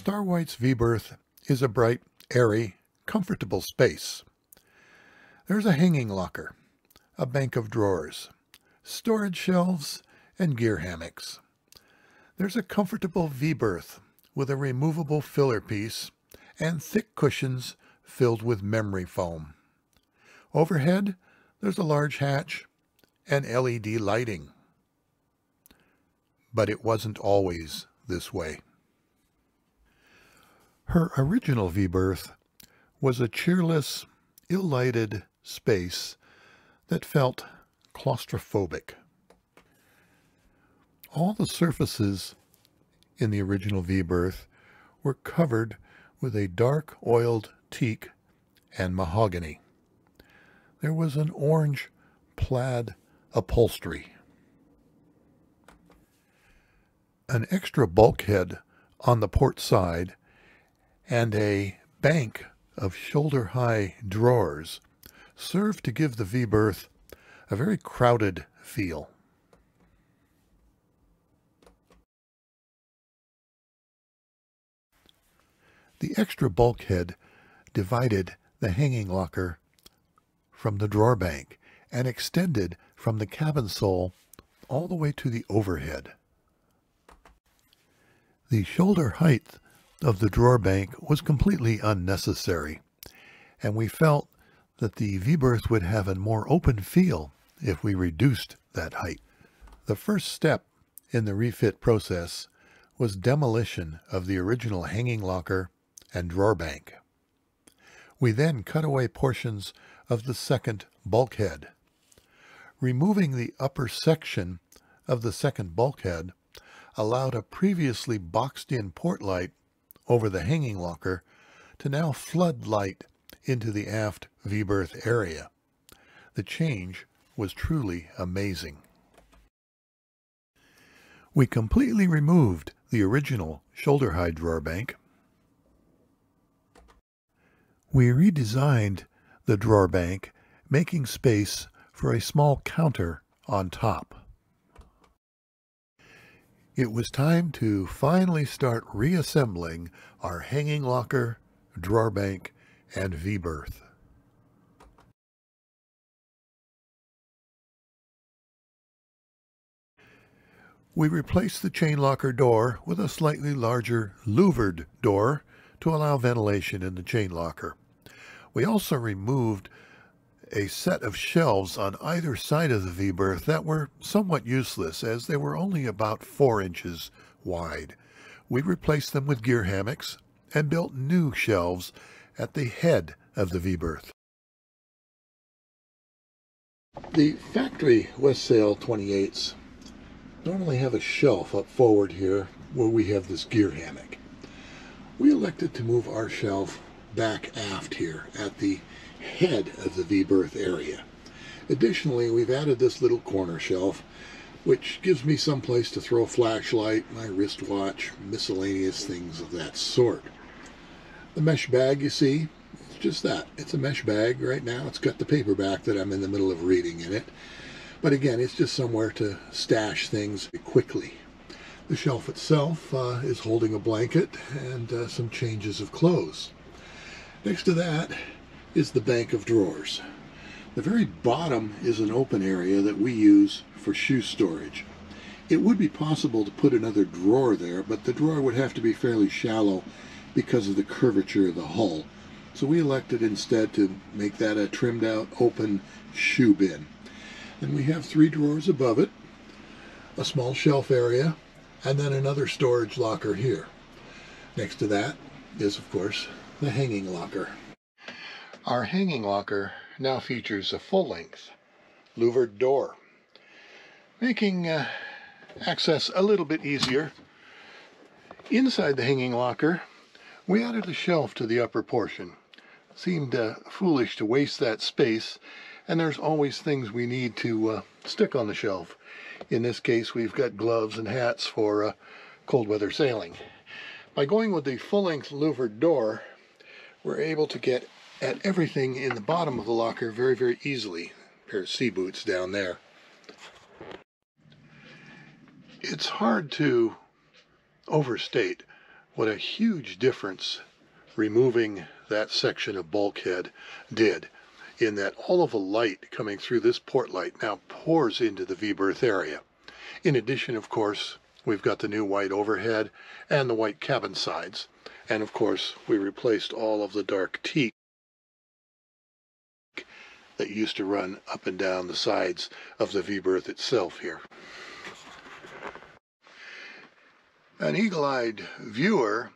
Starwhite's V-berth is a bright, airy, comfortable space. There's a hanging locker, a bank of drawers, storage shelves, and gear hammocks. There's a comfortable V-berth with a removable filler piece and thick cushions filled with memory foam. Overhead, there's a large hatch and LED lighting. But it wasn't always this way. Her original V-berth was a cheerless, ill-lighted space that felt claustrophobic. All the surfaces in the original V-berth were covered with a dark oiled teak and mahogany. There was an orange plaid upholstery. An extra bulkhead on the port side and a bank of shoulder-high drawers served to give the V-berth a very crowded feel. The extra bulkhead divided the hanging locker from the drawer bank and extended from the cabin sole all the way to the overhead. The shoulder height of the drawer bank was completely unnecessary, and we felt that the V-berth would have a more open feel if we reduced that height. The first step in the refit process was demolition of the original hanging locker and drawer bank. We then cut away portions of the second bulkhead. Removing the upper section of the second bulkhead allowed a previously boxed-in port light over the hanging locker to now flood light into the aft V-berth area. The change was truly amazing. We completely removed the original shoulder-high drawer bank. We redesigned the drawer bank, making space for a small counter on top. It was time to finally start reassembling our hanging locker, drawer bank, and V-berth. We replaced the chain locker door with a slightly larger louvered door to allow ventilation in the chain locker. We also removed a set of shelves on either side of the V-berth that were somewhat useless as they were only about 4 inches wide. We replaced them with gear hammocks and built new shelves at the head of the V-berth. The factory Westsail 28s normally have a shelf up forward here where we have this gear hammock. We elected to move our shelf back aft here at the head of the V-berth area. Additionally, we've added this little corner shelf, which gives me some place to throw a flashlight, my wristwatch, miscellaneous things of that sort. The mesh bag you see, it's just that. It's a mesh bag right now. It's got the paperback that I'm in the middle of reading in it. But again, it's just somewhere to stash things quickly. The shelf itself is holding a blanket and some changes of clothes. Next to that is the bank of drawers. The very bottom is an open area that we use for shoe storage. It would be possible to put another drawer there, but the drawer would have to be fairly shallow because of the curvature of the hull. So we elected instead to make that a trimmed out open shoe bin. And we have 3 drawers above it, a small shelf area, and then another storage locker here. Next to that is, of course, the hanging locker. Our hanging locker now features a full-length louvered door, making access a little bit easier. Inside the hanging locker, we added a shelf to the upper portion. It seemed foolish to waste that space, and there's always things we need to stick on the shelf. In this case, we've got gloves and hats for cold weather sailing. By going with the full-length louvered door, we're able to get at everything in the bottom of the locker very, very easily. A pair of sea boots down there. It's hard to overstate What a huge difference removing that section of bulkhead did, in that all of the light coming through this port light now pours into the V-berth area. In addition, of course, we've got the new white overhead and the white cabin sides. And of course, we replaced all of the dark teak that used to run up and down the sides of the V-berth itself here. An eagle-eyed viewer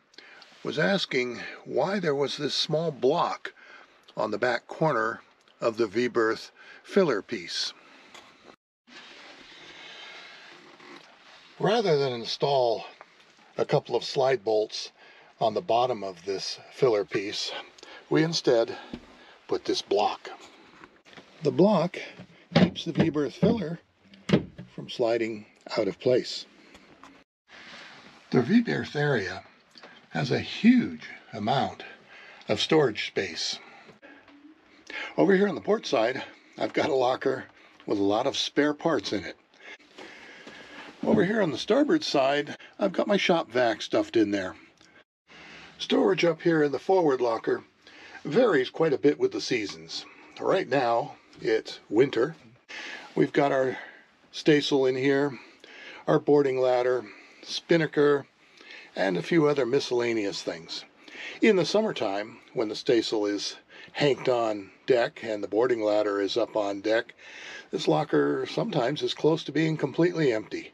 was asking why there was this small block on the back corner of the V-berth filler piece. Rather than install a couple of slide bolts on the bottom of this filler piece, we instead put this block. The block keeps the V-berth filler from sliding out of place. The V-berth area has a huge amount of storage space. Over here on the port side, I've got a locker with a lot of spare parts in it. Over here on the starboard side, I've got my shop vac stuffed in there. Storage up here in the forward locker varies quite a bit with the seasons. Right now, it's winter. We've got our staysail in here, our boarding ladder, spinnaker, and a few other miscellaneous things. In the summertime, when the staysail is hanked on deck and the boarding ladder is up on deck, this locker sometimes is close to being completely empty.